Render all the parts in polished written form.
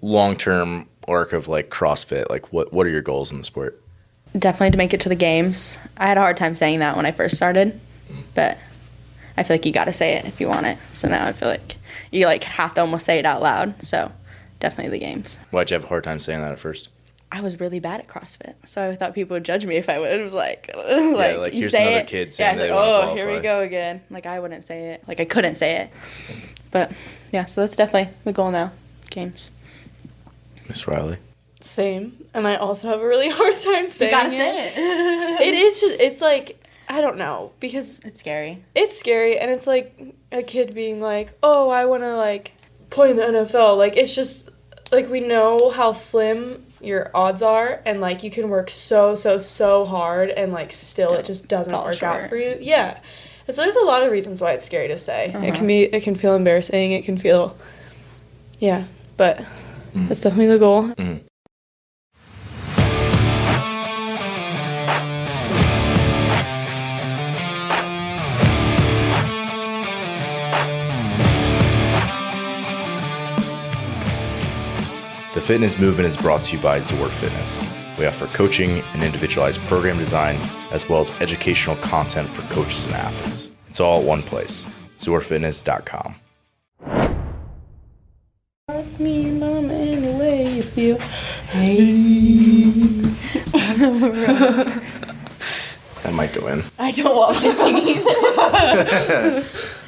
long-term arc of like CrossFit, like what are your goals in the sport? Definitely to make it to the games. I had a hard time saying that when I first started, but I feel like you got to say it if you want it. So now I feel like you like have to almost say it out loud. So definitely the games. Why'd you have a hard time saying that at first? I was really bad at CrossFit, so I thought people would judge me if I would. It was like like you here's say another it. kid saying yeah, they want to qualify. Oh, here we go again. Like I wouldn't say it. Like I couldn't say it. But yeah, so that's definitely the goal now. Games. Miss Riley. Same. And I also have a really hard time saying You gotta say it. It is just, it's like, I don't know, because It's scary. it's scary, and it's like a kid being like, oh, I want to, like, play in the NFL. Like, it's just, like, we know how slim your odds are, and, like, you can work so hard, and, like, still it just doesn't work out for you. Yeah. And so there's a lot of reasons why it's scary to say. It can feel embarrassing. It can feel, yeah, but that's definitely the goal. Mm-hmm. The fitness movement is brought to you by Zor Fitness. We offer coaching and individualized program design, as well as educational content for coaches and athletes. It's all at one place, zorfitness.com. Me, mom, anyway you feel. That might go in. I don't want my singing.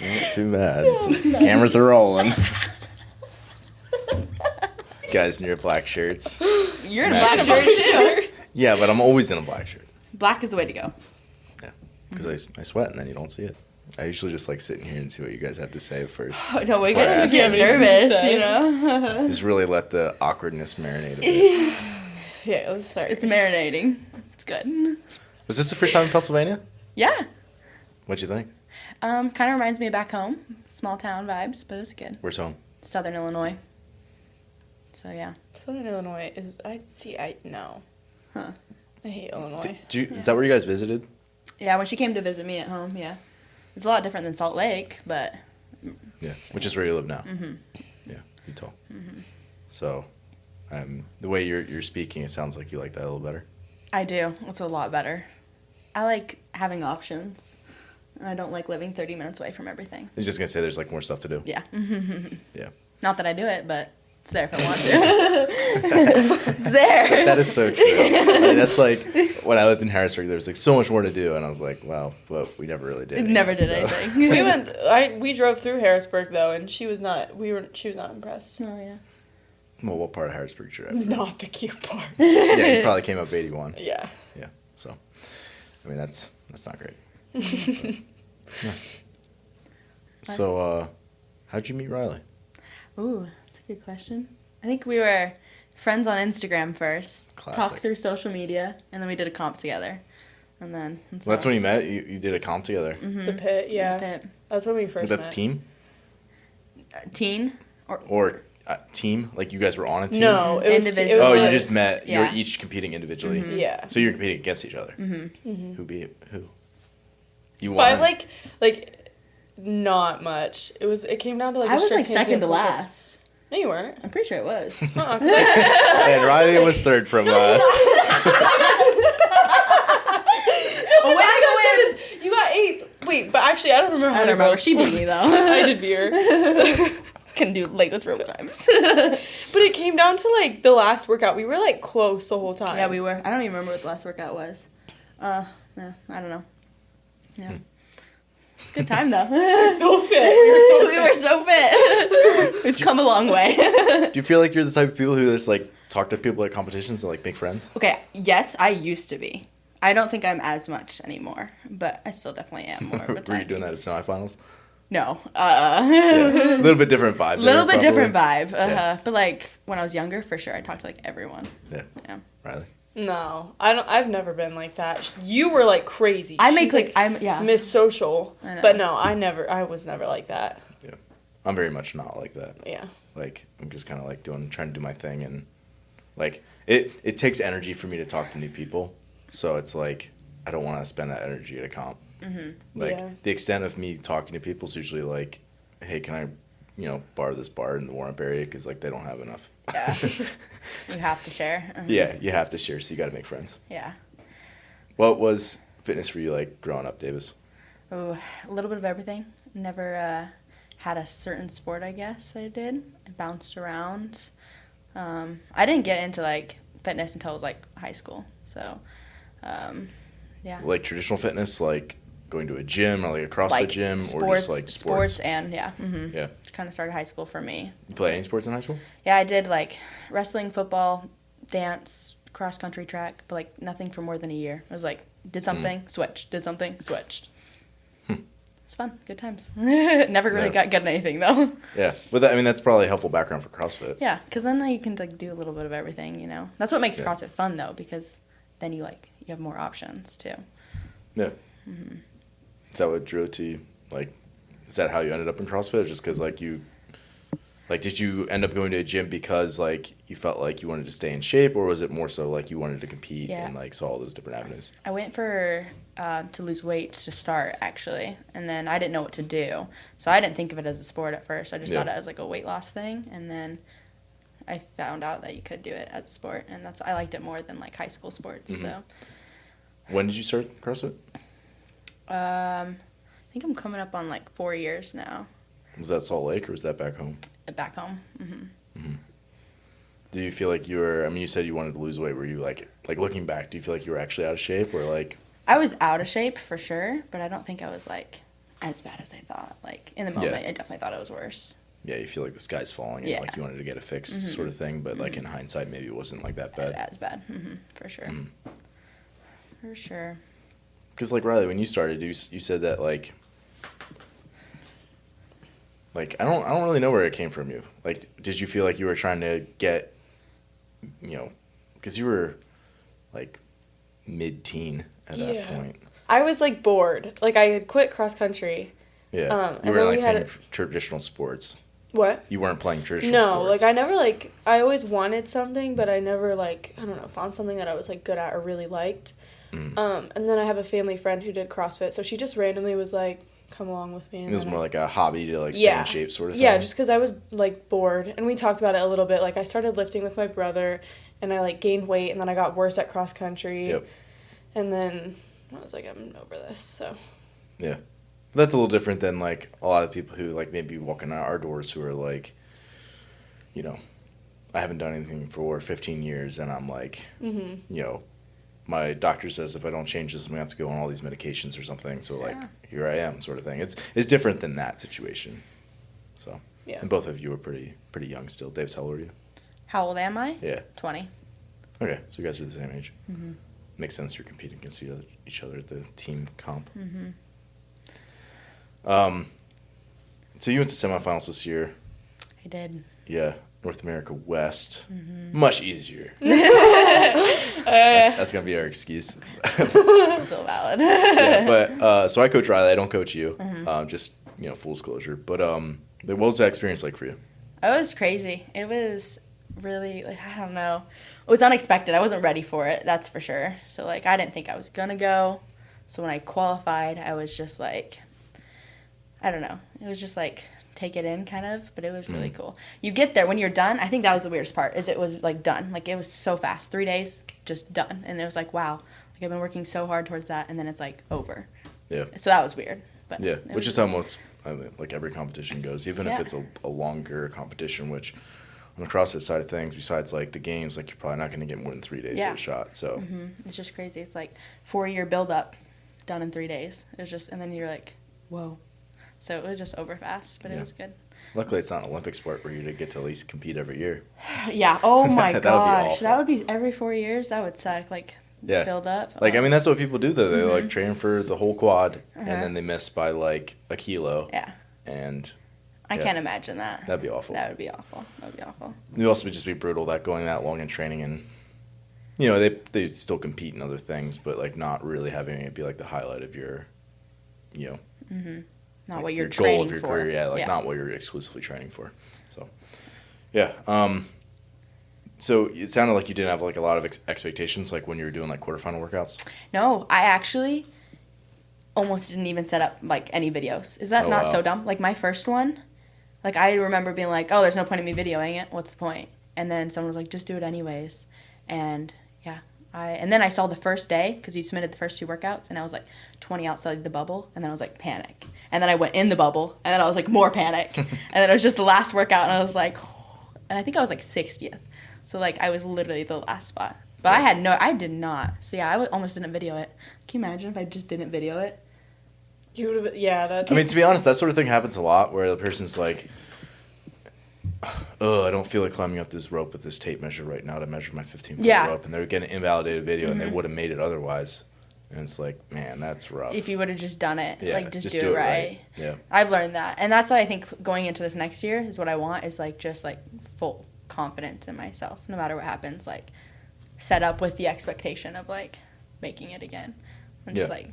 Not too bad. Cameras are rolling. Guys in your black shirts. You're in a black shirt. Yeah, but I'm always in a black shirt. Black is the way to go. Yeah, because I sweat and then you don't see it. I usually just like sitting here and see what you guys have to say first. Oh, no, we before I ask get you. nervous, you know? Just really let the awkwardness marinate a bit. Yeah, let's start. It's marinating. It's good. Was this the first time in Pennsylvania? Yeah. What'd you think? Kind of reminds me of back home. Small town vibes, but it's good. Where's home? Southern Illinois. So, yeah. Southern Illinois is, no. Huh. I hate Illinois. Is that where you guys visited? Yeah, when she came to visit me at home, yeah. It's a lot different than Salt Lake, but... Yeah, which is where you live now. Mm-hmm. Yeah, you told. Mm-hmm. So, the way you're speaking, it sounds like you like that a little better. I do. It's a lot better. I like having options. And I don't like living 30 minutes away from everything. I was just going to say there's like more stuff to do. Yeah. Yeah. Not that I do it, but it's there if I want to. It's there. That is so true. I mean, that's like when I lived in Harrisburg, there was like so much more to do, and I was like, wow, but we never really did. Never did anything. We drove through Harrisburg though, and she was not impressed. Oh yeah. Well, what part of Harrisburg did you drive through? Not the cute part. Yeah, you probably came up 81. Yeah. Yeah. So, I mean, that's not great. Yeah. So, how'd you meet Riley? Ooh, that's a good question. I think we were friends on Instagram first. Classic. Talked through social media, and then we did a comp together. And then... That's when you met? You did a comp together? Mm-hmm. The pit, yeah. The pit. That's when we first That's met. team? Teen? Or team? Like you guys were on a team? No, it was individual. Oh, like, you just met. Yeah. You're each competing individually. Mm-hmm. Yeah. So you're competing against each other. Mm-hmm. Mm-hmm. Who beat who? You won. By like not much. It came down to like I a was like strict second to handful. last. No, you weren't. I'm pretty sure it was. Uh-uh. And Riley was third from last. Oh, wait, You got 8th. Wait, but actually, I don't remember. I don't remember. She beat me, though. I did beat her. Can do legless rope climbs. But it came down to like the last workout. We were like close the whole time. Yeah, we were. I don't even remember what the last workout was. Yeah, I don't know. Yeah. It's a good time, though. So fit. We were so fit. We've come a long way. Do you feel like you're the type of people who just like talk to people at competitions and like make friends? Okay, yes, I used to be. I don't think I'm as much anymore, but I still definitely am more of a Were you doing that at semifinals? No. Yeah. A little bit different vibe. Little bit probably. different vibe. Yeah. But like when I was younger, for sure, I talked to like everyone. Yeah. Yeah. Riley? No, I don't. I've never been like that. You were like crazy. I make She's, I'm Miss Social. I know. But no, I was never like that. Yeah. I'm very much not like that. Yeah. Like I'm just kind of like trying to do my thing, and like it takes energy for me to talk to new people. So it's like I don't want to spend that energy at a comp. Mm-hmm. Like Yeah. the extent of me talking to people is usually like, hey, can I borrow this bar in the warm-up area because, like, they don't have enough. Yeah. You have to share. Yeah, you have to share, so you got to make friends. Yeah. What was fitness for you like growing up, Davis? Oh, a little bit of everything. Never had a certain sport, I guess I did. I bounced around. I didn't get into, like, fitness until I was, like, high school. So, yeah. Like traditional fitness, like going to a gym or like a CrossFit Like gym, sports, or just like sports? and, yeah. Mm-hmm. Yeah. Kind of started high school for me. You play any sports in high school? Yeah, I did, like, wrestling, football, dance, cross-country track, but, like, nothing for more than a year. I was like, did something, switched, did something, switched. It's fun. Good times. Never really got good at anything, though. Yeah. But that, I mean, that's probably a helpful background for CrossFit. Yeah, because then you can, like, do a little bit of everything, you know? That's what makes CrossFit fun, though, because then you have more options, too. Yeah. Mm-hmm. Is that what drew it to you? Like, is that how you ended up in CrossFit? Or just because, like, did you end up going to a gym because, like, you felt like you wanted to stay in shape, or was it more so, like, you wanted to compete and, like, saw all those different avenues? I went for to lose weight to start, actually, and then I didn't know what to do. So I didn't think of it as a sport at first. I just thought it as, like, a weight loss thing, and then I found out that you could do it as a sport, and I liked it more than, like, high school sports, so. When did you start CrossFit? I think I'm coming up on, like, 4 years now. Was that Salt Lake, or was that back home? Back home. Mm-hmm. Mm-hmm. Do you feel like you said you wanted to lose weight. Were you, like looking back, do you feel like you were actually out of shape, or, like? I was out of shape, for sure, but I don't think I was, like, as bad as I thought. Like, in the moment, I definitely thought it was worse. Yeah, you feel like the sky's falling and, like, you wanted to get it fixed sort of thing, but, like, in hindsight, maybe it wasn't, like, that bad. As bad. Mm-hmm. For sure. Mm-hmm. For sure. Because, like, Riley, when you started, you said that, like, I don't really know where it came from you. Like, did you feel like you were trying to get, because you were, like, mid-teen at that point. I was, like, bored. Like, I had quit cross-country. Yeah. You weren't, like, playing traditional sports. What? You weren't playing traditional sports. No, like, I never, like, I always wanted something, but I never, like, I don't know, found something that I was, like, good at or really liked. And then I have a family friend who did CrossFit, so she just randomly was like, come along with me. And it was more like a hobby to, like, stay in shape sort of thing? Yeah, just because I was, like, bored. And we talked about it a little bit. Like, I started lifting with my brother, and I, like, gained weight, and then I got worse at cross-country. Yep. And then I was like, I'm over this, so. Yeah. That's a little different than, like, a lot of people who, like, maybe walking out our doors who are, like, I haven't done anything for 15 years, and I'm, like, my doctor says if I don't change this, I'm going to have to go on all these medications or something. So, like, here I am sort of thing. It's different than that situation. So, and both of you are pretty young still. Davis, how old are you? How old am I? Yeah. 20. Okay, so you guys are the same age. Mm-hmm. Makes sense you're competing against each other at the team comp. Mm-hmm. So you went to semifinals this year. I did. Yeah. North America West. Mm-hmm. Much easier. That's going to be our excuse. So valid. Yeah, but so I coach Riley. I don't coach you. Just, full disclosure. But what was that experience like for you? It was crazy. It was really, like, I don't know. It was unexpected. I wasn't ready for it, that's for sure. So, like, I didn't think I was going to go. So when I qualified, I was just like, I don't know. It was just like, take it in kind of, but it was really cool. You get there, when you're done, I think that was the weirdest part, is it was, like, done. Like, it was so fast. 3 days, just done. And it was like, wow. Like, I've been working so hard towards that, and then it's, like, over. Yeah. So that was weird. But yeah, which is how most, like, every competition goes, even if it's a longer competition, which on the CrossFit side of things, besides, like, the games, like, you're probably not going to get more than 3 days of a shot, so. It's just crazy. It's like 4-year build-up done in 3 days. It was just, and then you're like, whoa. So it was just over fast, but it was good. Luckily, it's not an Olympic sport where you get to at least compete every year. Yeah. Oh, my gosh. Would that would be every 4 years. That would suck. Like, build up. Like, I mean, that's what people do, though. They, like, train for the whole quad, and then they miss by, like, a kilo. Yeah. And I can't imagine that. That'd be awful. That would be awful. That would be awful. It would also just be brutal that going that long in training and, they still compete in other things, but, like, not really having it be, like, the highlight of your, Not like, what you're your training goal of your for. career, not what you're exclusively training for. So, yeah. So it sounded like you didn't have, like, a lot of expectations, like, when you were doing, like, quarterfinal workouts. No, I actually almost didn't even set up, like, any videos. Is that so dumb? Like, my first one, like, I remember being like, oh, there's no point in me videoing it. What's the point? And then someone was like, just do it anyways. And, yeah. And then I saw the first day, because you submitted the first 2 workouts, and I was, like, 20 outside the bubble. And then I was, like, panic. And then I went in the bubble, and then I was, like, more panic. And then it was just the last workout, and I was, like, and I think I was, like, 60th. So, like, I was literally the last spot. But I did not. So, yeah, almost didn't video it. Can you imagine if I just didn't video it? You would have, yeah. I mean, to be honest, that sort of thing happens a lot where the person's like, oh, I don't feel like climbing up this rope with this tape measure right now to measure my 15-foot rope. And they're getting an invalidated video, and they would have made it otherwise. And it's like, man, that's rough. If you would have just done it. Yeah, like, just do it right. Yeah. I've learned that. And that's why I think going into this next year is what I want, is, like, just, like, full confidence in myself, no matter what happens. Like, set up with the expectation of, like, making it again. And just, like,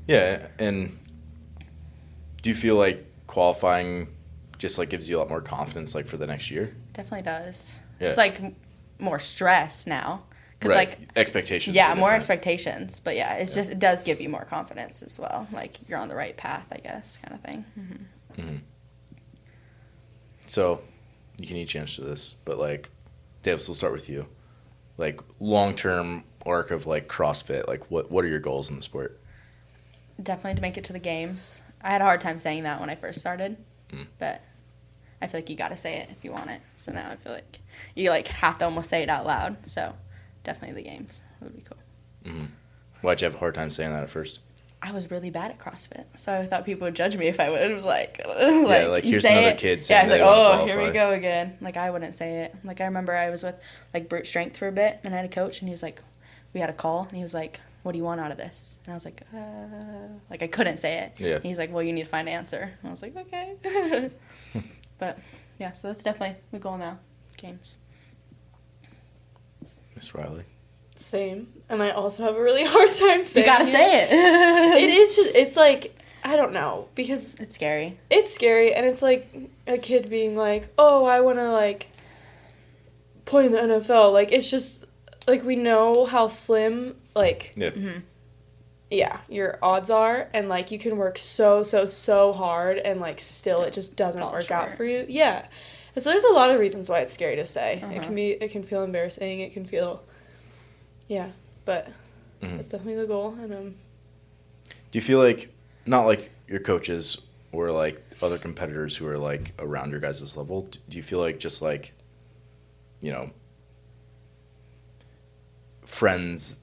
Yeah, and do you feel like qualifying just, like, gives you a lot more confidence, like, for the next year? Definitely does. Yeah. It's, like, more stress now. Cause, right. like, expectations. Yeah, more expectations. But, yeah, it's just, it does give you more confidence as well. Like, you're on the right path, I guess, kind of thing. Mm-hmm. Mm-hmm. So, you can each answer this, but, like, Davis, we'll start with you. Like, long-term arc of, like, CrossFit, like, what are your goals in the sport? Definitely to make it to the games. I had a hard time saying that when I first started, but I feel like you got to say it if you want it. So now I feel like you, like, have to almost say it out loud. So definitely the games would be cool. Mm-hmm. Why'd you have a hard time saying that at first? I was really bad at CrossFit, so I thought people would judge me if I would. It was like, like you here's say another it. kid saying it's like, they want to oh, qualify. here we go again. Like, I wouldn't say it. Like, I remember I was with, like, brute strength for a bit, and I had a coach, and he was like, we had a call, and he was like, what do you want out of this? And I was like, I couldn't say it. Yeah. And he's like, well, you need to find an answer. And I was like, okay. But, yeah, so that's definitely the goal now, games. Miss Riley? Same. And I also have a really hard time saying You gotta say it. It is just, it's like, I don't know, because It's scary. it's scary, and it's like a kid being like, oh, I want to, like, play in the NFL. Like, it's just, like, we know how slim, like, Yeah. your odds are, and, like, you can work so hard, and, like, still it just doesn't Fall work out short. for you. Yeah. And so there's a lot of reasons why it's scary to say. It can feel embarrassing. It can feel, but that's definitely the goal. And Do you feel like, not like your coaches or like other competitors who are like around your guys' level, do you feel like just like, you know, friends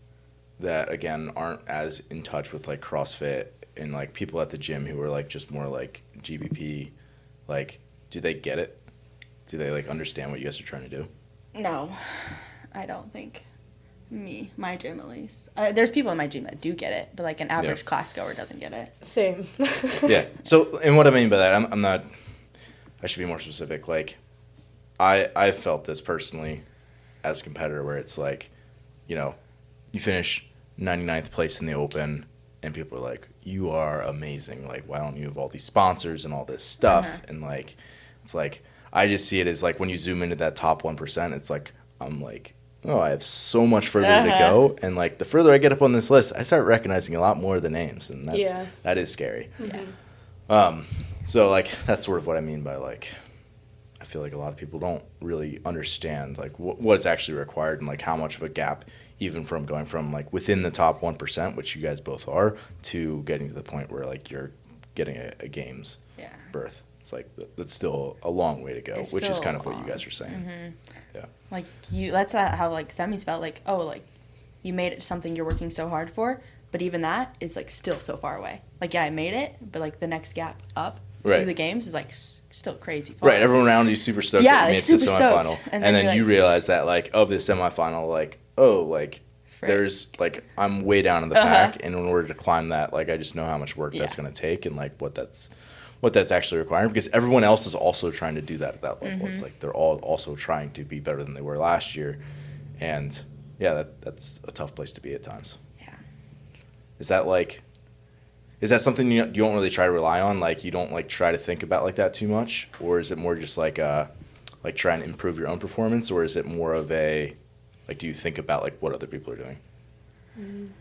that again aren't as in touch with like CrossFit and like people at the gym who are like just more like GBP, like, do they get it? Do they like understand what you guys are trying to do? No, I don't think. My gym at least. There's people in my gym that do get it, but like an average class goer doesn't get it. same. Yeah. So, and what I mean by that, I'm not, I should be more specific. Like, I felt this personally as a competitor where it's like, you know, you finish 99th place in the Open and people are like, you are amazing. Like, why don't you have all these sponsors and all this stuff? And like, it's like, I just see it as like when you zoom into that top 1%, it's like, I'm like, oh, I have so much further to go. And like the further I get up on this list, I start recognizing a lot more of the names. And that is scary. So like, that's sort of what I mean by like, I feel like a lot of people don't really understand like what's actually required and like how much of a gap even from going from like within the top 1%, which you guys both are, to getting to the point where like you're getting a games berth. It's like that's still a long way to go, which is kind of what you guys are saying. Yeah. Like that's how like semis felt like, oh, like you made it something you're working so hard for, but even that is like still so far away. Like, yeah, I made it, but like the next gap up to the games is like still crazy far. Right. Everyone around you super stoked that you made it to the semifinal. Stoked. And then you realize that like of the semifinal, like, oh, like there's like I'm way down in the pack, and in order to climb that, like I just know how much work that's gonna take and like what that's actually requiring, because everyone else is also trying to do that at that level. It's like they're all also trying to be better than they were last year, and that's a tough place to be at times. Yeah. Is that something you don't really try to rely on? Like you don't like try to think about like that too much, or is it more just like trying to improve your own performance, or is it more of a like do you think about like what other people are doing?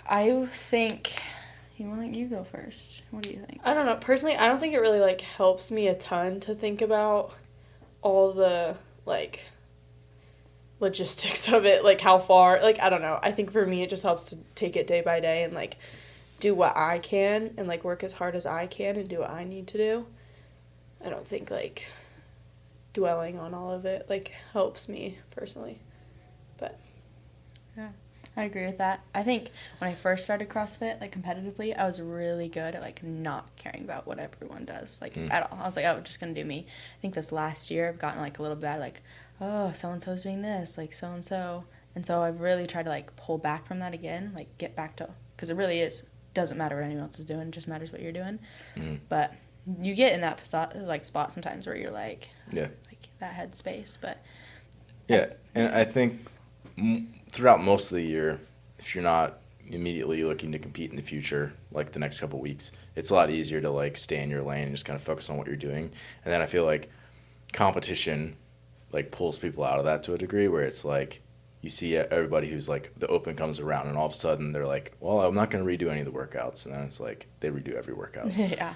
I think You go first. What do you think? I don't know. Personally, I don't think it really, like, helps me a ton to think about all the, like, logistics of it, like, how far, like, I don't know. I think for me, it just helps to take it day by day and, like, do what I can and, like, work as hard as I can and do what I need to do. I don't think, like, dwelling on all of it, like, helps me personally. But yeah, I agree with that. I think when I first started CrossFit, like, competitively, I was really good at, like, not caring about what everyone does, like, at all. I was like, oh, I'm just gonna do me. I think this last year I've gotten, like, a little bad, like, oh, so-and-so's doing this, like, so-and-so. And so I've really tried to, like, pull back from that again, like, get back to, because it really doesn't matter what anyone else is doing, it just matters what you're doing. But you get in that, like, spot sometimes where you're, like, like, that headspace, but. Yeah, and I think throughout most of the year, if you're not immediately looking to compete in the future, like the next couple of weeks, it's a lot easier to, like, stay in your lane and just kind of focus on what you're doing. And then I feel like competition, like, pulls people out of that to a degree where it's like you see everybody who's, like, the open comes around and all of a sudden they're like, well, I'm not going to redo any of the workouts. And then it's like they redo every workout. Yeah.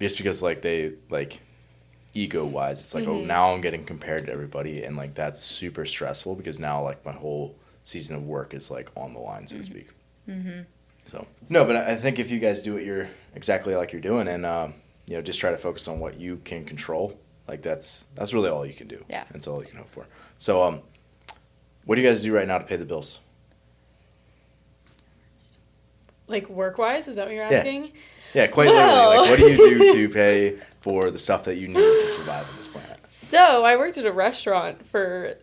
Just because, like, they, like, ego-wise, it's like, oh, now I'm getting compared to everybody. And, like, that's super stressful because now, like, my whole season of work is, like, on the line, so to speak. So, no, but I think if you guys do what you're exactly like you're doing and, you know, just try to focus on what you can control, like, that's really all you can do. Yeah. That's all you can hope for. So, what do you guys do right now to pay the bills? like, work-wise, is that what you're asking? Yeah, quite literally. Like, what do you do to pay for the stuff that you need to survive on this planet? So I worked at a restaurant for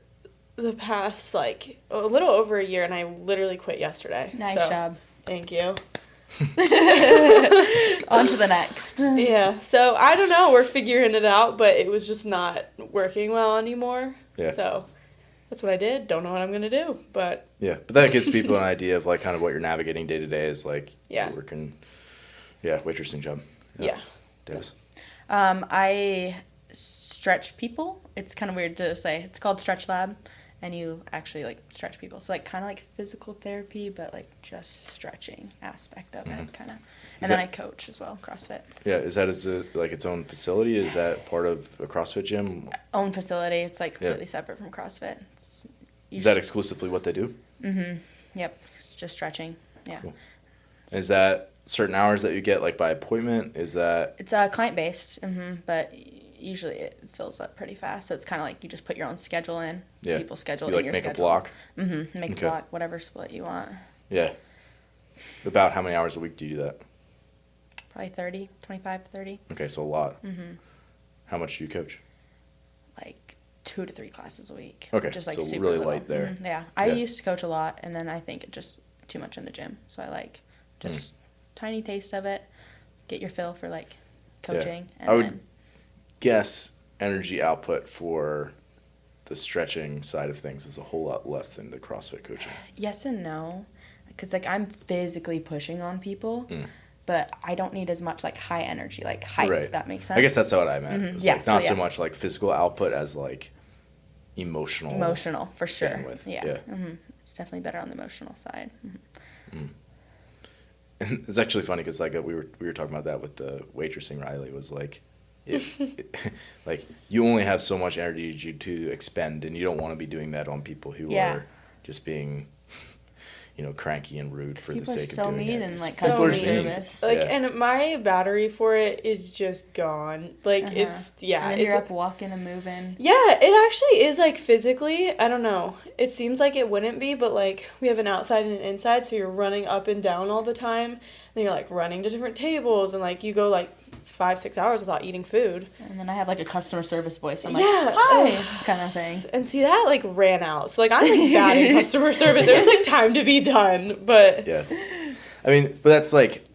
the past, like, a little over a year, and I literally quit yesterday. Nice job. Thank you. On to the next. Yeah, so I don't know. We're figuring it out, but it was just not working well anymore. Yeah. So that's what I did. Don't know what I'm going to do, but. Yeah, but that gives people an idea of, like, kind of what you're navigating day to day is, like, you're working, waitressing job. Yeah. Davis? I stretch people. It's kind of weird to say. It's called Stretch Lab, and you actually, like, stretch people. So, like, kind of like physical therapy, but, like, just stretching aspect of it, kind of. And then I coach as well, CrossFit. Yeah, is that like its own facility? Is that part of a CrossFit gym? Own facility. It's, like, completely separate from CrossFit. Is that exclusively what they do? Yep. It's just stretching. Yeah. Cool. Is that certain hours that you get, like, by appointment? Is that... It's client-based, but usually it fills up pretty fast. So it's kind of like you just put your own schedule in. Yeah. People schedule you, in like, your make schedule. a block? Make a block, whatever split you want. Yeah. About how many hours a week do you do that? Probably 30, 25, 30. Okay, so a lot. How much do you coach? Like 2 to 3 classes a week. Okay, just like so super really little. light there. Yeah, I used to coach a lot, and then I think it just too much in the gym. So I like just tiny taste of it, get your fill for like coaching. Yeah. And I would guess energy output for the stretching side of things is a whole lot less than the CrossFit coaching. Yes and no, because like I'm physically pushing on people. But I don't need as much, like, high energy, like, hype, if that makes sense. I guess that's what I meant. It was, Yeah, like, not so so much, like, physical output as, like, emotional. For sure. Bandwidth. Yeah. It's definitely better on the emotional side. It's actually funny because, like, we were talking about that with the waitressing. Riley was like, if like, you only have so much energy to expend, and you don't want to be doing that on people who are just being... you know, cranky and rude for the sake of doing it. And, like, customer service. Like, and my battery for it is just gone. Like, it's, And then you're up walking and moving. Yeah, it actually is, like, physically, I don't know. It seems like it wouldn't be, but, like, we have an outside and an inside, so you're running up and down all the time. And you're, like, running to different tables, and, like, you go, like, 5-6 hours without eating food. And then I have, like, a customer service voice. I'm like, yeah, hi, kind of thing. And see, that, like, ran out. So, like, I'm, like, bad in customer service. It was, like, time to be done, but... Yeah. I mean, but that's, like...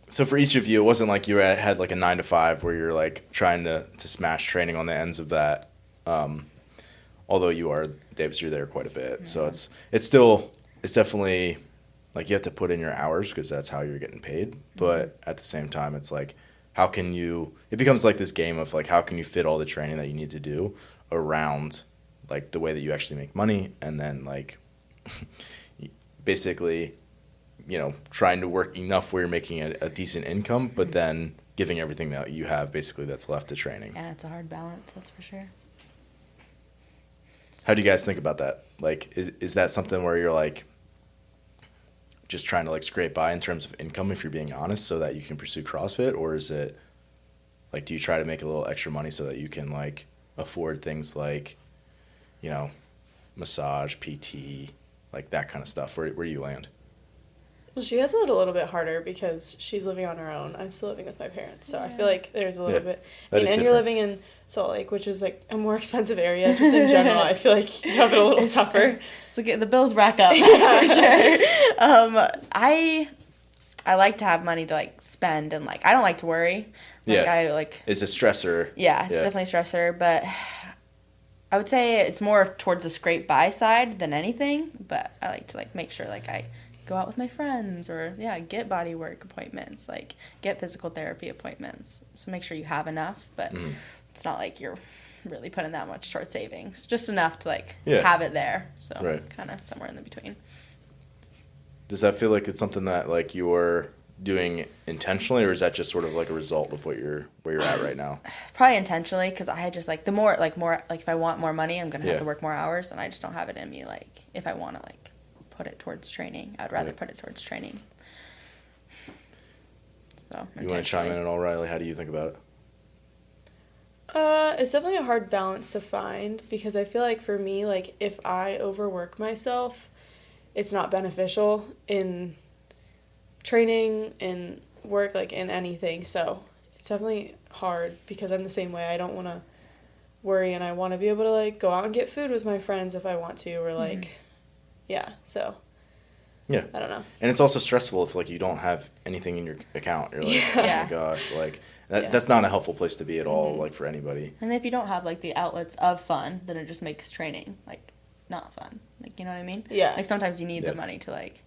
So for each of you, it wasn't like you had, like, a 9 to 5 where you're, like, trying to smash training on the ends of that. Although you are, Davis, you're there quite a bit. Mm-hmm. So it's definitely, like, you have to put in your hours because that's how you're getting paid. But at the same time, it's, like... How can you... It becomes like this game of, like, how can you fit all the training that you need to do around, like, the way that you actually make money, and then, like, basically trying to work enough where you're making a decent income, but then giving everything that you have basically that's left to training. Yeah, it's a hard balance, that's for sure. How do you guys think about that? Like, is that something where you're like just trying to like scrape by in terms of income, if you're being honest, so that you can pursue CrossFit? Or is it like, do you try to make a little extra money so that you can like afford things like, massage, PT, like that kind of stuff? Where do you land? Well, she has it a little bit harder because she's living on her own. I'm still living with my parents, so I feel like there's a little bit. And you're living in Salt Lake, which is like a more expensive area. Just in general, I feel like you have it a little tougher. So the bills rack up, that's for sure. I like to have money to like spend, and like I don't like to worry. It's a stressor. Yeah, it's definitely a stressor, but I would say it's more towards the scrape by side than anything. But I like to like make sure like I go out with my friends, or get body work appointments, like get physical therapy appointments. So make sure you have enough, but it's not like you're really putting that much towards savings. Just enough to like have it there. So kind of somewhere in the between. Does that feel like it's something that like you're doing intentionally, or is that just sort of like a result of where you're at right now? Probably intentionally, because I just like more if I want more money, I'm gonna have to work more hours, and I just don't have it in me. Like if I want to like put it towards training, I'd rather put it towards training. So you want to chime in at all, Riley? How do you think about it? It's definitely a hard balance to find, because I feel like for me, like if I overwork myself, it's not beneficial in training, in work, like in anything. So it's definitely hard, because I'm the same way. I don't want to worry, and I want to be able to like go out and get food with my friends if I want to, or like so I don't know. And it's also stressful if like you don't have anything in your account. You're like, oh my gosh, like that's not a helpful place to be at all, like for anybody. And if you don't have like the outlets of fun, then it just makes training like not fun. Like, you know what I mean? Yeah. Like sometimes you need the money to like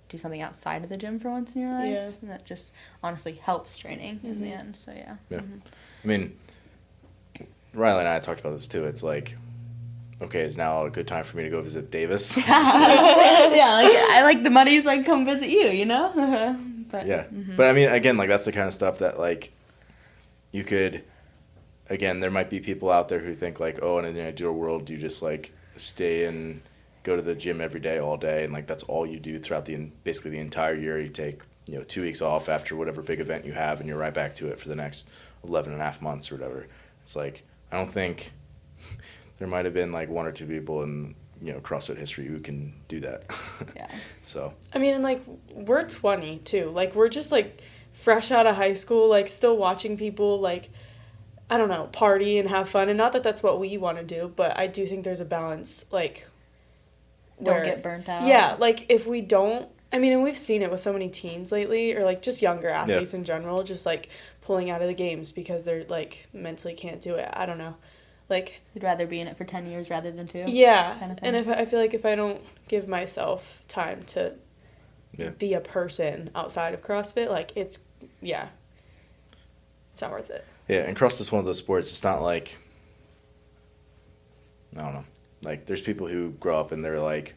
do something outside of the gym for once in your life. Yeah. And that just honestly helps training in the end. So Yeah. I mean, Riley and I talked about this too. It's like, okay, is now a good time for me to go visit Davis? like I like the money so I can come visit you, But But I mean, again, like that's the kind of stuff that like you could, again, there might be people out there who think like, oh, in an ideal world, you just like stay and go to the gym every day, all day, and like that's all you do throughout basically the entire year. You take 2 weeks off after whatever big event you have, and you're right back to it for the next 11 and a half months or whatever. It's like, I don't think there might have been like one or two people in CrossFit history who can do that. So I mean, and like we're 20 too. Like we're just like fresh out of high school, like still watching people like, I don't know, party and have fun. And not that that's what we want to do, but I do think there's a balance, like don't get burnt out. Yeah, like if we don't, I mean, and we've seen it with so many teens lately, or like just younger athletes in general, just like pulling out of the games because they're like mentally can't do it. I don't know. Like, you'd rather be in it for 10 years rather than 2. Yeah. Kind of thing. And if I feel like if I don't give myself time to be a person outside of CrossFit, like it's not worth it. Yeah, and CrossFit is one of those sports. It's not like, I don't know, like there's people who grow up and they're like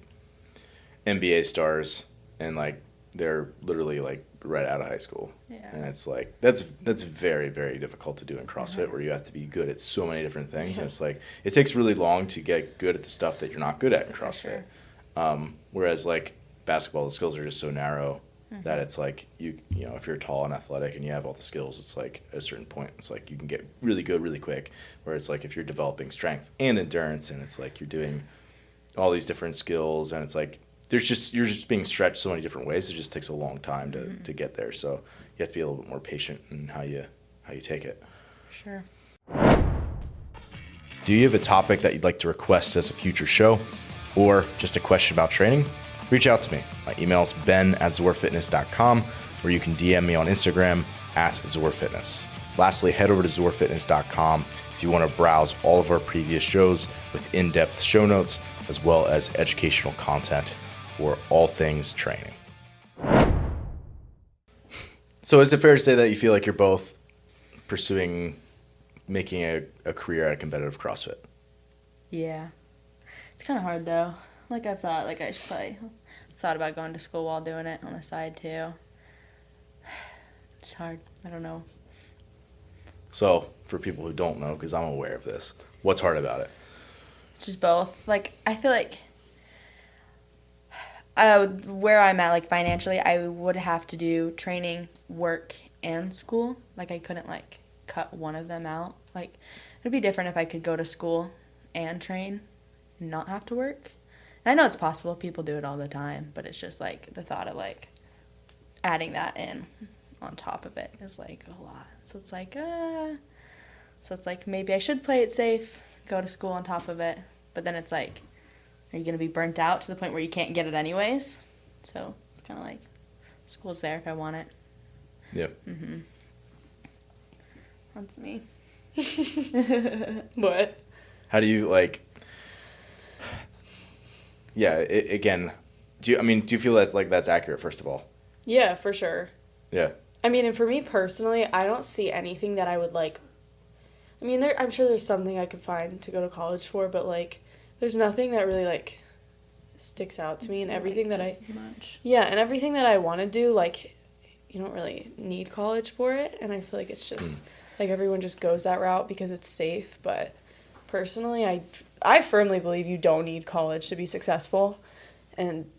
NBA stars, and like they're literally like right out of high school. Yeah. And it's like that's very, very difficult to do in CrossFit, where you have to be good at so many different things. And it's like it takes really long to get good at the stuff that you're not good at in CrossFit. Whereas like basketball, the skills are just so narrow that it's like you know, if you're tall and athletic and you have all the skills, it's like at a certain point it's like you can get really good really quick. Where it's like if you're developing strength and endurance, and it's like you're doing all these different skills, and it's like you're just being stretched so many different ways. It just takes a long time to get there. So you have to be a little bit more patient in how you take it. Sure. Do you have a topic that you'd like to request as a future show, or just a question about training? Reach out to me. My email is ben@zorfitness.com, or you can DM me on Instagram @zorfitness. Lastly, head over to zorfitness.com if you want to browse all of our previous shows with in-depth show notes, as well as educational content for all things training. So is it fair to say that you feel like you're both pursuing making a career at a competitive CrossFit? Yeah. It's kind of hard, though. Like, I thought, like, I should probably thought about going to school while doing it on the side too. It's hard. I don't know. So, for people who don't know, because I'm aware of this, what's hard about it? Just both. Like, I feel like where I'm at, like, financially, I would have to do training, work, and school. Like, I couldn't, like, cut one of them out. Like, it would be different if I could go to school and train and not have to work. And I know it's possible. People do it all the time. But it's just, like, the thought of, like, adding that in on top of it is, like, a lot. So it's like, maybe I should play it safe, go to school on top of it. But then it's like, are you going to be burnt out to the point where you can't get it anyways? So it's kind of like, school's there if I want it. Yep. Mm-hmm. That's me. What? How do you, like... Yeah, again, do you feel that, like, that's accurate, first of all? Yeah, for sure. Yeah. I mean, and for me personally, I don't see anything that I would, like... I mean, I'm sure there's something I could find to go to college for, but, like, there's nothing that really, like, sticks out to me, and everything like that just as much. Yeah, and everything that I want to do, like, you don't really need college for it, and I feel like it's just, like, everyone just goes that route because it's safe, but personally, I firmly believe you don't need college to be successful, and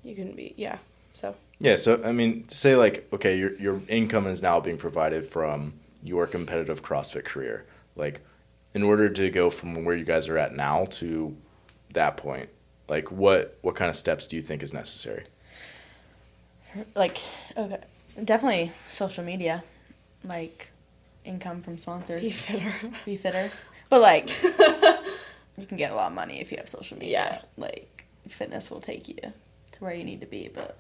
you can be, yeah, so. Yeah, so, I mean, to say, like, okay, your income is now being provided from your competitive CrossFit career. Like, in order to go from where you guys are at now to that point, like, what kind of steps do you think is necessary? Like, okay, definitely social media, like, income from sponsors. Be fitter. But, like, you can get a lot of money if you have social media. Yeah. Like, fitness will take you to where you need to be, but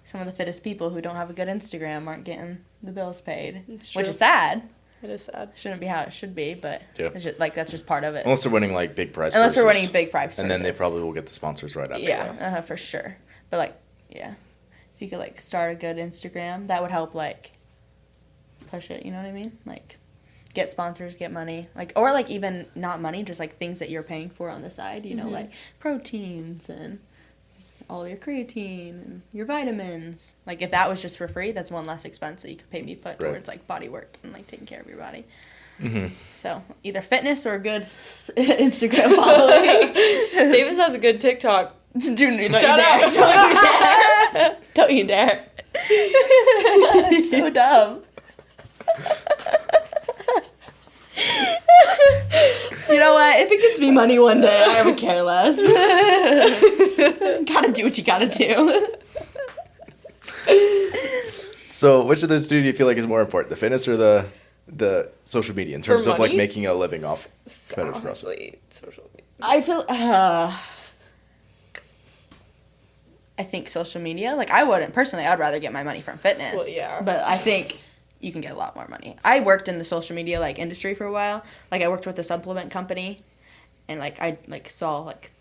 some of the fittest people who don't have a good Instagram aren't getting the bills paid, which is sad. It is sad. Shouldn't be how it should be, but Yeah. it's just, like, that's just part of it. Unless they're winning, like, big prize Unless they're purses. winning big prize purses. And then they probably will get the sponsors right after that. Yeah, for sure. But, like, yeah. If you could, like, start a good Instagram, that would help, like, push it, you know what I mean? Like, get sponsors, get money. Like, or, like, even not money, just, like, things that you're paying for on the side, you know, like proteins and all your creatine and your vitamins. Like, if that was just for free, that's one less expense that you could pay me put towards, like, body work and, like, taking care of your body. Mm-hmm. So, either fitness or a good Instagram following. Davis has a good TikTok. Dude, don't you Shout dare. out. Don't you dare. It's so dumb. You know what? If it gets me money one day, I would care less. Gotta do what you gotta do. So, which of those two do you feel like is more important, the fitness or the social media, in terms of, like, making a living off competitive CrossFit? Honestly, social media. I feel, I think social media, like, I wouldn't, personally, I'd rather get my money from fitness. Well, yeah. But I think you can get a lot more money. I worked in the social media, like, industry for a while. Like, I worked with a supplement company, and, like, I, like, saw, like,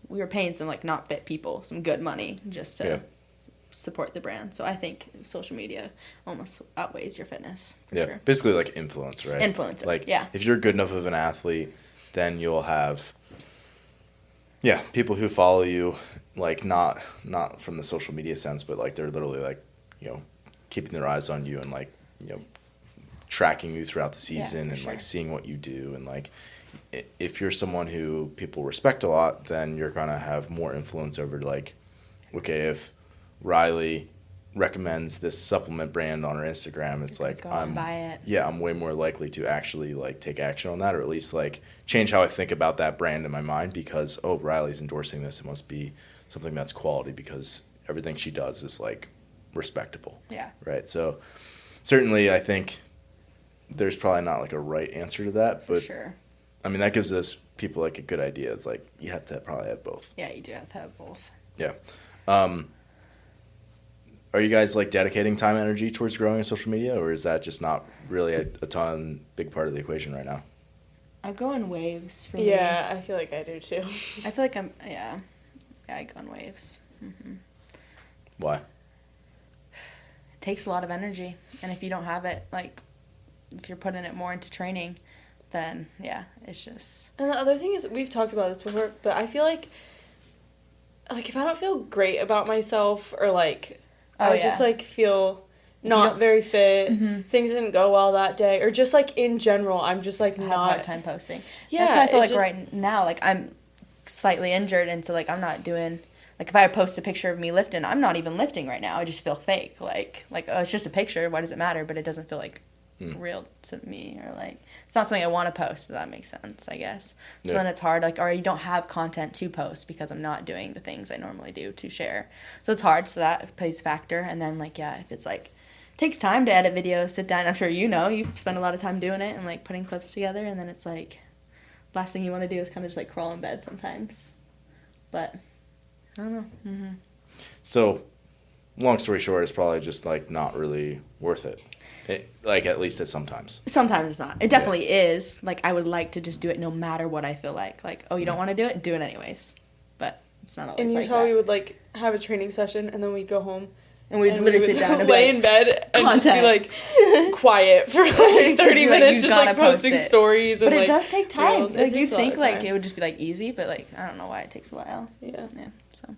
we were paying some, like, not fit people some good money just to support the brand. So I think social media almost outweighs your fitness, for sure. Basically, like, influence, right? Influencer, like, yeah. If you're good enough of an athlete, then you'll have, people who follow you, like, not from the social media sense, but, like, they're literally, like, you know, keeping their eyes on you and, like, you know, tracking you throughout the season and, like, seeing what you do. And, like, if you're someone who people respect a lot, then you're going to have more influence over, like, okay, if Riley recommends this supplement brand on her Instagram, it's like, I'm buy it. Yeah, I'm way more likely to actually, like, take action on that, or at least, like, change how I think about that brand in my mind, because, oh, Riley's endorsing this, it must be something that's quality, because everything she does is, like, respectable. Yeah. Right? So certainly I think there's probably not, like, a right answer to that, but sure. I mean, that gives us people, like, a good idea. It's like you have to probably have both. Yeah, you do have to have both. Yeah. Are you guys, like, dedicating time and energy towards growing social media, or is that just not really a big part of the equation right now? I go in waves for me. Yeah, I feel like I do too. I feel like I go in waves. Mm-hmm. Why? It takes a lot of energy, and if you don't have it, like, if you're putting it more into training, then, yeah, it's just... And the other thing is, we've talked about this before, but I feel like like, if I don't feel great about myself or, like, Oh, I yeah. just, like, feel you not don't- very fit, Mhm. things didn't go well that day, or just, like, in general, I'm just, like, I have not... a hard time posting. Yeah, That's why I feel it like just- right now, like, I'm slightly injured, and so, like, I'm not doing... Like, if I post a picture of me lifting, I'm not even lifting right now. I just feel fake. Like oh, it's just a picture. Why does it matter? But it doesn't feel, like, real to me. Or, like, it's not something I want to post, if that makes sense, I guess. So then it's hard. Like, or you don't have content to post because I'm not doing the things I normally do to share. So it's hard. So that plays a factor. And then, like, yeah, if it's, like, takes time to edit videos, sit down. I'm sure you spend a lot of time doing it and, like, putting clips together. And then it's, like, last thing you want to do is kind of just, like, crawl in bed sometimes. But... I don't know. Mm-hmm. So, long story short, it's probably just, like, not really worth it. Like, at least at sometimes. Sometimes it's not. It definitely is. Like, I would like to just do it no matter what I feel like. Like, oh, you don't want to do it? Do it anyways. But it's not always In like Utah, that. we would, like, have a training session, and then we'd go home. And we'd literally sit down and be lay like, in bed and just be, content. like, quiet for, like, 30 you're like, minutes, you just, gotta like, post posting it. stories and, But it like, does take time. reels. It Like, you'd takes a lot think, of like, time. it would just be, like, easy, but, like, I don't know why it takes a while. Yeah. Yeah, so...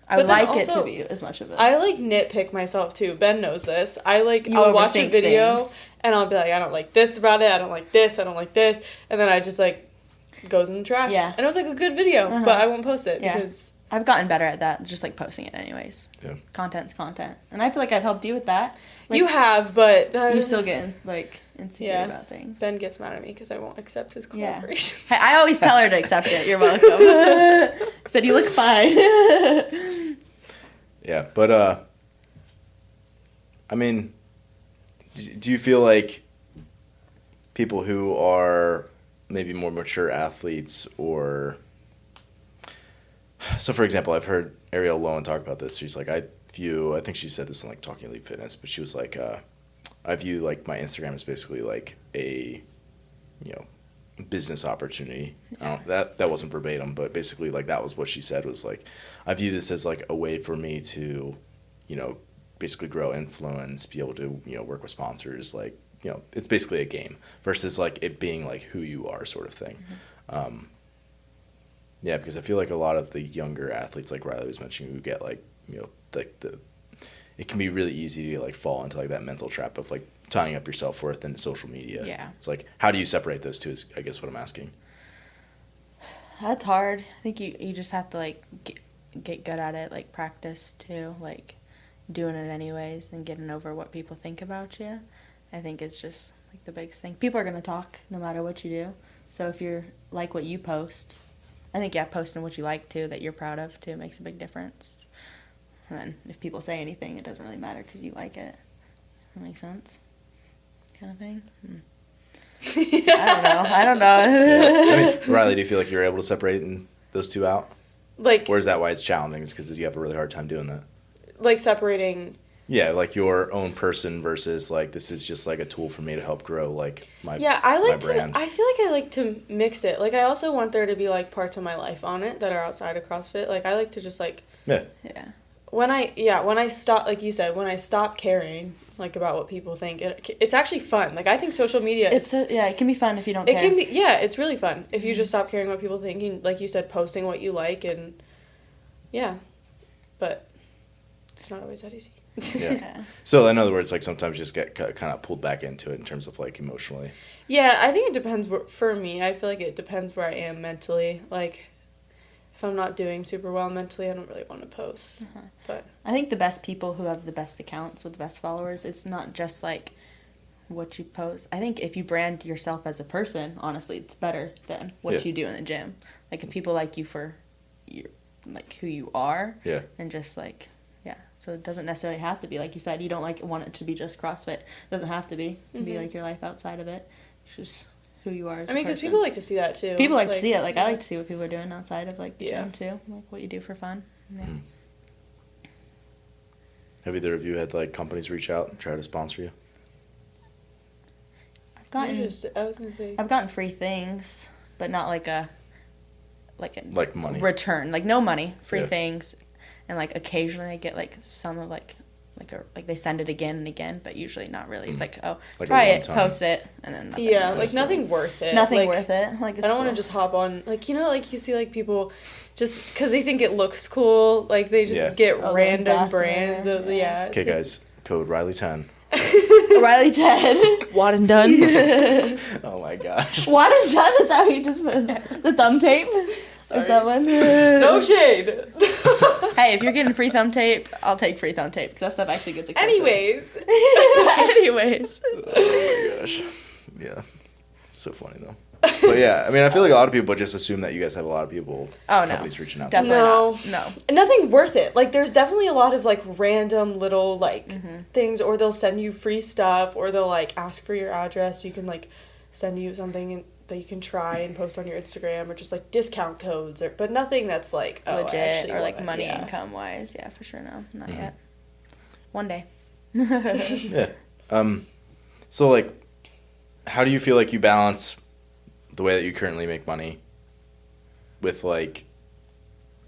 I But would then like it to also, be as much of it. I, like, nitpick myself, too. Ben knows this. I'll watch a overthink video, things. and I'll be like, I don't like this about it, I don't like this, I don't like this, and then I just, like, goes in the trash. Yeah. And it was, like, a good video, Uh-huh. but I won't post it Yeah. because... I've gotten better at that, just, like, posting it anyways. Yeah. Content's content. And I feel like I've helped you with that. Like, you have, but... you still get, like, insecure Yeah. about things. Ben gets mad at me because I won't accept his Yeah. collaboration. Hey, I always tell her to accept it. You're welcome. Said, you look fine. Yeah, but, I mean, do you feel like people who are maybe more mature athletes or... So, for example, I've heard Ariel Lowen talk about this. She's like, I think she said this in, like, Talking Elite Fitness, but she was like, I view, like, my Instagram as basically, like, a, business opportunity. That wasn't verbatim, but basically, like, that was what she said was, like, I view this as, like, a way for me to, basically grow influence, be able to, work with sponsors, like, it's basically a game versus, like, it being, like, who you are sort of thing. Mm-hmm. Yeah, because I feel like a lot of the younger athletes, like Riley was mentioning, who get, like, it can be really easy to, like, fall into, like, that mental trap of, like, tying up your self-worth into social media. Yeah. It's like, how do you separate those two is, I guess, what I'm asking. That's hard. I think you just have to, like, get good at it, like, practice, too. Like, doing it anyways and getting over what people think about you. I think it's just, like, the biggest thing. People are going to talk no matter what you do. So if you're like what you post, I think, yeah, posting what you like, too, that you're proud of, too, makes a big difference. And then if people say anything, it doesn't really matter because you like it. That makes sense? Kind of thing? I don't know. Yeah. I mean, Riley, do you feel like you're able to separate those two out? Like, Or is that why it's challenging? Is because you have a really hard time doing that? like separating... Yeah, like your own person versus, like, this is just, like, a tool for me to help grow, like, my Yeah, I like my to... brand. I feel like I like to mix it. Like, I also want there to be, like, parts of my life on it that are outside of CrossFit. Like, I like to just, like... Yeah. Yeah. When I stop, like you said, when I stop caring, like, about what people think, it's actually fun. Like, I think social media... It can be fun if you don't It care. can be... Yeah, it's really fun. If you just stop caring what people think, and, like you said, posting what you like, and... Yeah. But it's not always that easy. Yeah. So, in other words, like, sometimes you just get kind of pulled back into it in terms of, like, emotionally. Yeah, I think it depends. For me, I feel like it depends where I am mentally. Like, if I'm not doing super well mentally, I don't really want to post. Uh-huh. But I think the best people who have the best accounts with the best followers, it's not just, like, what you post. I think if you brand yourself as a person, honestly, it's better than what you do in the gym. Like, if people like you for like, who you are. Yeah. And just, like... Yeah, so it doesn't necessarily have to be, like you said, you don't, like, want it to be just CrossFit. It doesn't have to be. It can be, like, your life outside of it. It's just who you are as a person. because people like to see that, too. People like to see it. Like, I like to see what people are doing outside of, like, the Yeah. gym, too. Like, what you do for fun. Yeah. Have either of you had, like, companies reach out and try to sponsor you? I was going to say... I've gotten free things, but not, like a Like money. return. Like, no money. Free Yeah. things. And, like, occasionally I get, like, some of, like, like they send it again and again, but usually not really. It's like, oh, Like try a it, one-time. post it, and then nothing. Yeah, like nothing worth it. Nothing Like, worth it. Like it's I don't want to cool. just hop on, like, you know, like you see like people just because they think it looks cool, like they just Yeah. get Oh, the random ambassador, brands of, yeah. Okay, it's like- guys, code Riley10. Riley 10. Watt and done. Oh my gosh. What and done is how you just put the thumb tape. Is that one? No shade. Hey, if you're getting free thumb tape, I'll take free thumb tape because that stuff actually gets expensive. Anyways. Anyways. Oh my gosh. Yeah. So funny though. But yeah, I mean, I feel like a lot of people just assume that you guys have a lot of people. Oh, no. Companies reaching out. Definitely No. not. No. Nothing worth it. Like, there's definitely a lot of, like, random little, like, things, or they'll send you free stuff, or they'll, like, ask for your address. You can, like, send you something that you can try and post on your Instagram, or just, like, discount codes, but nothing that's, like, oh, I Legit actually or like wanna- money yeah. income wise. Yeah, for sure. No, not yet. One day. Yeah. So like, how do you feel like you balance the way that you currently make money with like,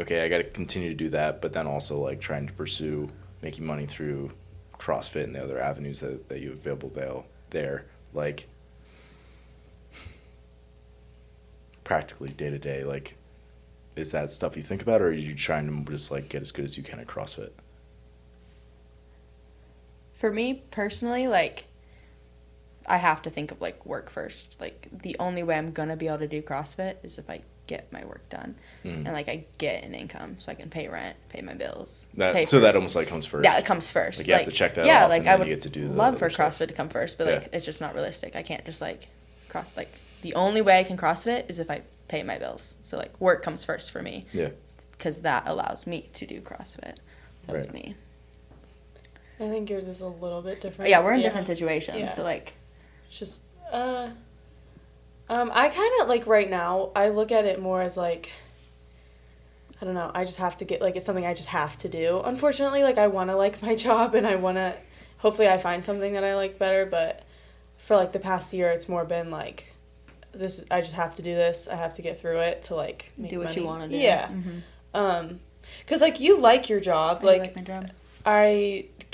okay, I got to continue to do that, but then also like trying to pursue making money through CrossFit and the other avenues that you have available there, like practically day to day, like, is that stuff you think about, or are you trying to just like get as good as you can at CrossFit? For me personally, like, I have to think of like work first. Like, the only way I'm gonna be able to do CrossFit is if I get my work done and like I get an income so I can pay rent, pay my bills. So that almost like comes first. Yeah, it comes first. Like you have to check that yeah, off, like and I then would you get to do the love for other stuff. CrossFit to come first, but like Yeah. it's just not realistic. I can't just like the only way I can CrossFit is if I pay my bills. So like work comes first for me. Yeah. Because that allows me to do CrossFit. That's Right. me. I think yours is a little bit different. Yeah, we're in different situations. Yeah. So like, It's just, I kind of, like, right now, I look at it more as, like, I don't know, I just have to get, like, it's something I just have to do. Unfortunately, like, I want to like my job, and I want to, hopefully I find something that I like better, but for, like, the past year, it's more been, like, I just have to do this, I have to get through it to, like, make do what money. you want to do. Yeah. Mm-hmm. Because, like, you like your job. I Like, like my job.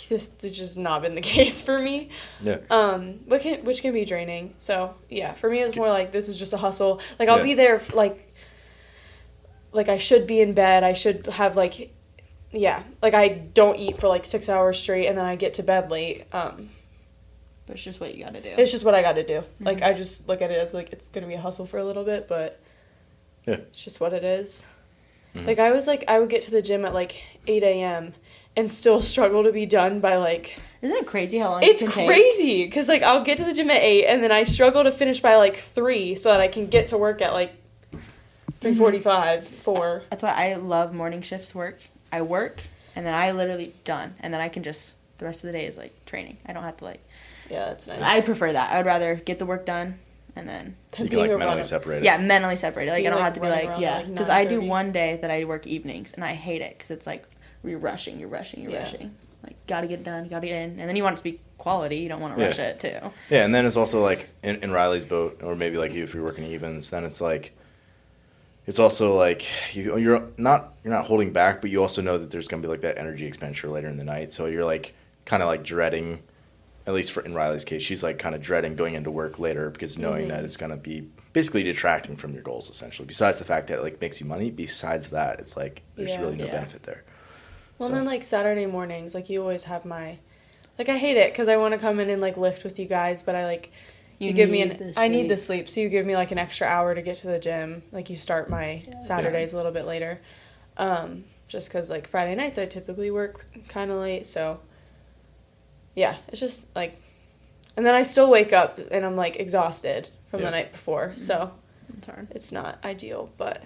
this has just not been the case for me. Yeah. Which can be draining. So yeah, for me it's more like this is just a hustle. Like I'll Yeah. be there like I should be in bed. I should have like I don't eat for like 6 hours straight and then I get to bed late. But it's just what you got to do. It's just what I got to do. Like I just look at it as like it's gonna be a hustle for a little bit, but Yeah. it's just what it is. Mhm. Like I would get to the gym at like 8 a.m. and still struggle to be done by like. Isn't it crazy how long It's it can take? crazy because like I'll get to the gym at 8 and then I struggle to finish by like 3 so that I can get to work at like 3:45, 4. That's why I love morning shifts work. I work and then I literally done and then I can just the rest of the day is like training. I don't have to like. Yeah, that's nice. I prefer that. I would rather get the work done and then. You can like mentally separate it. Yeah, mentally separated. Like You, I don't like, have to be running like around yeah, at, like, because I do 9:30. one day that I work evenings and I hate it because it's like you're rushing. Yeah. Rushing. Like gotta get it done, gotta get in, and then you want it to be quality. You don't want to Yeah. rush it too. Yeah, and then it's also like in Riley's boat, or maybe like you if you're working evens, then it's like it's also like you're not holding back, but you also know that there's gonna be like that energy expenditure later in the night. So you're like kind of like dreading, at least in Riley's case, she's like kind of dreading going into work later because knowing that it's gonna be basically detracting from your goals essentially. Besides the fact that it like makes you money, besides that, it's like there's Yeah. really no Yeah. benefit there. Well, So- then like Saturday mornings, like you always have my, like I hate it because I want to come in and like lift with you guys, but I like you give me I need the sleep, so you give me like an extra hour to get to the gym. Like you start my Saturdays a little bit later, just because like Friday nights I typically work kind of late, so yeah, it's just like, and then I still wake up and I'm like exhausted from Yeah. the night before, so It's hard. it's not ideal, but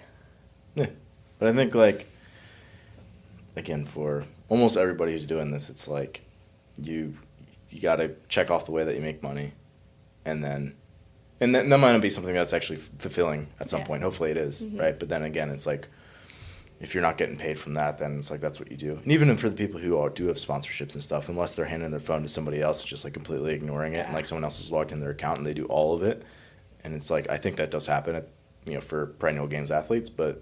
But I think like again for almost everybody who's doing this, it's like you got to check off the way that you make money, and then that might not be something that's actually fulfilling at some Yeah. point. Hopefully it is, right? But then again, it's like if you're not getting paid from that, then it's like that's what you do. And even for the people who do have sponsorships and stuff, unless they're handing their phone to somebody else, just like completely ignoring it, and like someone else has logged in their account and they do all of it, and it's like I think that does happen at for perennial games athletes, but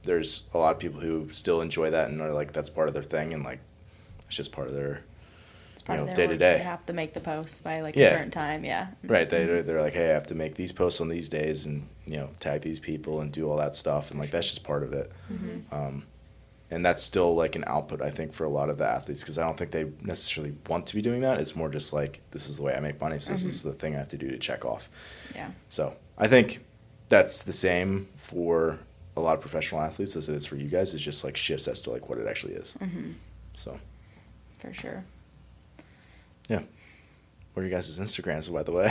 there's a lot of people who still enjoy that and are like that's part of their thing and like it's just part of their It's part of their day to work. day. They have to make the posts by like Yeah. a certain time. Yeah. Right. They're like, hey, I have to make these posts on these days and, tag these people and do all that stuff. And, like, that's just part of it. And that's still, like, an output, I think, for a lot of the athletes because I don't think they necessarily want to be doing that. It's more just like, this is the way I make money, so this is the thing I have to do to check off. Yeah. So I think that's the same for a lot of professional athletes as it is for you guys. It's just, like, shifts as to, like, what it actually is. So. For sure. Yeah. What are you guys' Instagrams, by the way?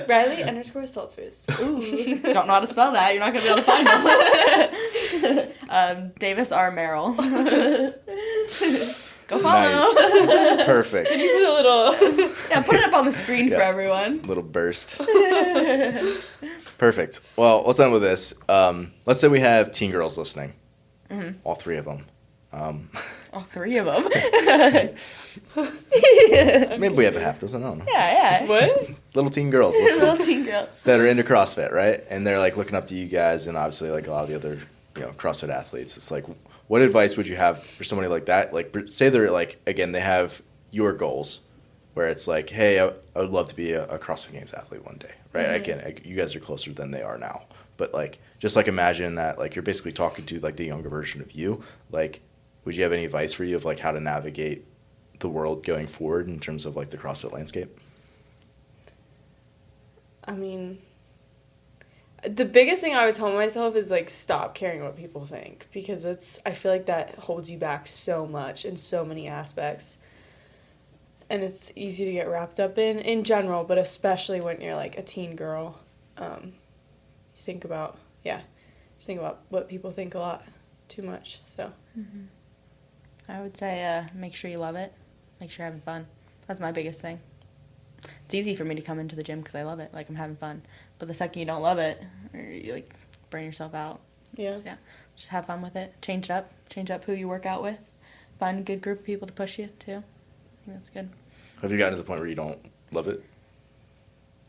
Riley_Stoltzfus. Ooh. Don't know how to spell that. You're not going to be able to find them. Davis R. Merrill. Go follow. Nice. Perfect. You put a little... Yeah, put it up on the screen for everyone. Little burst. Perfect. Well, let's end with this. Let's say we have teen girls listening. All three of them. All three of them. Maybe we have a half dozen. I don't know. Yeah. What? Little teen girls listening. Little teen girls. That are into CrossFit, right? And they're like looking up to you guys and obviously like a lot of the other, CrossFit athletes. It's like, what advice would you have for somebody like that? Like, say they're like, again, they have your goals where it's like, hey, I would love to be a CrossFit Games athlete one day, right? Again, you guys are closer than they are now. But like, just like imagine that like you're basically talking to like the younger version of you. Like, would you have any advice for you of like how to navigate the world going forward in terms of like the CrossFit landscape? I mean, the biggest thing I would tell myself is like stop caring what people think because I feel like that holds you back so much in so many aspects. And it's easy to get wrapped up in general, but especially when you're like a teen girl. You think about what people think a lot too much. So I would say make sure you love it. Make sure you're having fun. That's my biggest thing. It's easy for me to come into the gym because I love it. Like, I'm having fun. But the second you don't love it, or you, like, burn yourself out. Yeah. So, just have fun with it. Change it up. Change up who you work out with. Find a good group of people to push you, too. I think that's good. Have you gotten to the point where you don't love it?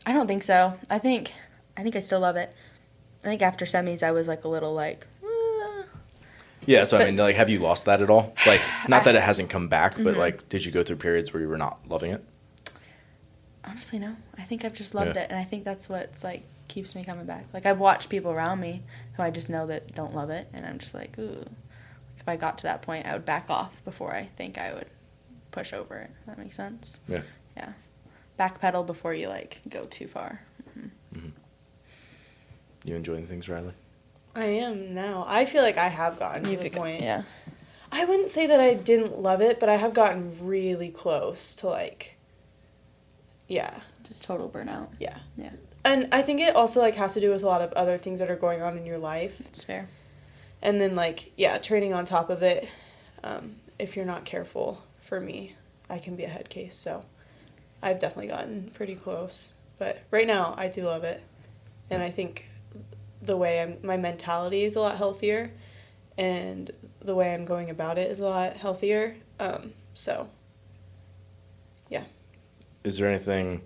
I don't think so. I think I still love it. I think after semis, I was, like, a little, like, Yeah, so I mean, like, have you lost that at all? Like, not that it hasn't come back, but, like, did you go through periods where you were not loving it? Honestly, no. I think I've just loved Yeah. it, and I think that's what's, like, keeps me coming back. Like, I've watched people around me who I just know that don't love it, and I'm just like, ooh. If I got to that point, I would back off before I think I would push over it. Does that make sense? Yeah. Yeah. Backpedal before you, like, go too far. You enjoying things, Riley? I am now. I feel like I have gotten to the point. Yeah. I wouldn't say that I didn't love it, but I have gotten really close to like, yeah. Just total burnout. Yeah. Yeah. And I think it also like has to do with a lot of other things that are going on in your life. It's fair. And then like, yeah, training on top of it. If you're not careful, for me, I can be a head case. So I've definitely gotten pretty close. But right now, I do love it. And I think the way my mentality is a lot healthier and the way I'm going about it is a lot healthier. So, yeah. Is there anything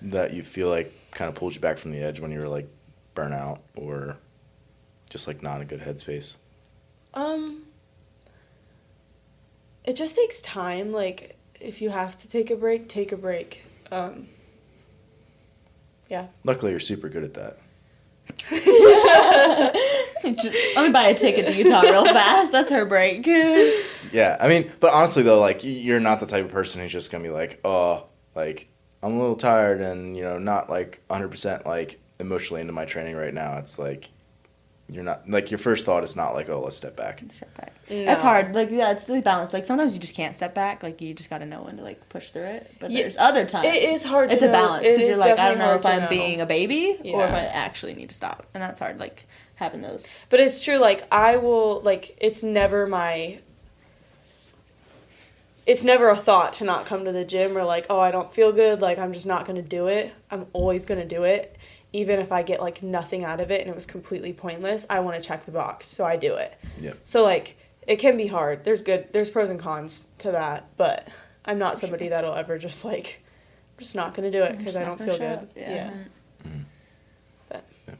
that you feel like kind of pulled you back from the edge when you were like burnout or just like not in a good headspace? It just takes time. Like, if you have to take a break, take a break. Yeah. Luckily, you're super good at that. Let me buy a ticket to Utah real fast. That's her break. Yeah, I mean, but honestly though, like you're not the type of person who's just gonna be like, oh, like I'm a little tired and not like 100% like emotionally into my training right now. It's like you're not like your first thought is not like, oh, let's step back. Step back. No. That's hard. Like, yeah, it's the balance. Like, sometimes you just can't step back. Like, you just got to know when to, like, push through it. But there's other times. It is hard to It's know. a balance. It Because you're is like, I don't definitely know if hard to I'm being a baby or if Yeah. I actually need to stop. And that's hard, like, having those. But it's true, like, I will, like, it's never a thought to not come to the gym or, like, oh, I don't feel good, like, I'm just not going to do it. I'm always going to do it. Even if I get, like, nothing out of it and it was completely pointless, I want to check the box, so I do it. Yep. So, like, it can be hard. There's pros and cons to that, but I'm not somebody that'll ever just, like, I'm just not going to do it because I don't feel good. Yeah. But. Well,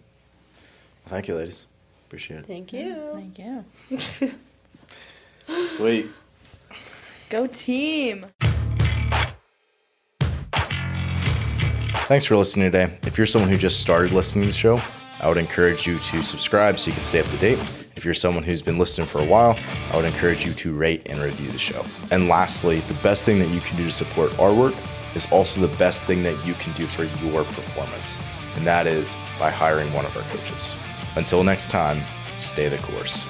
thank you, ladies. Appreciate it. Thank you. Thank you. Sweet. Go team. Thanks for listening today. If you're someone who just started listening to the show, I would encourage you to subscribe so you can stay up to date. If you're someone who's been listening for a while, I would encourage you to rate and review the show. And lastly, the best thing that you can do to support our work is also the best thing that you can do for your performance. And that is by hiring one of our coaches. Until next time, stay the course.